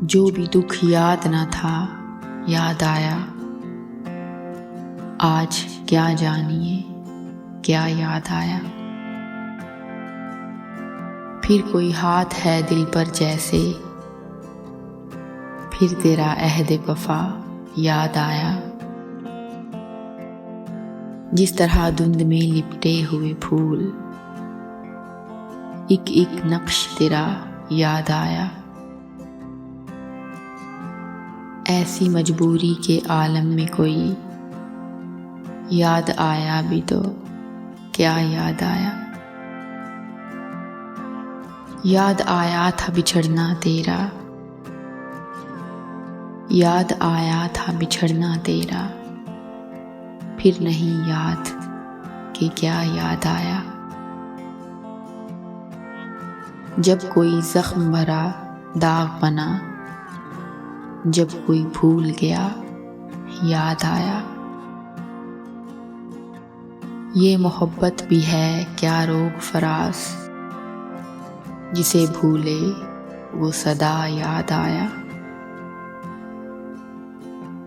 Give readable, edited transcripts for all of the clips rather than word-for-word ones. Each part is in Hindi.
जो भी दुख याद न था याद आया। आज क्या जानिए क्या याद आया। फिर कोई हाथ है दिल पर जैसे, फिर तेरा अहद वफा याद आया। जिस तरह धुंध में लिपटे हुए फूल, एक एक नक्श तेरा याद आया। ऐसी मजबूरी के आलम में कोई याद आया भी तो क्या याद आया। याद आया था बिछड़ना तेरा, याद आया था बिछड़ना तेरा। फिर नहीं याद कि क्या याद आया। जब कोई जख्म भरा दाग बना, जब कोई भूल गया याद आया। ये मोहब्बत भी है क्या रोग फरास, जिसे भूले वो सदा याद आया।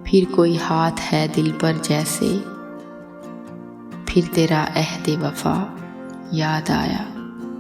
फिर कोई हाथ है दिल पर जैसे, फिर तेरा अहद वफा याद आया।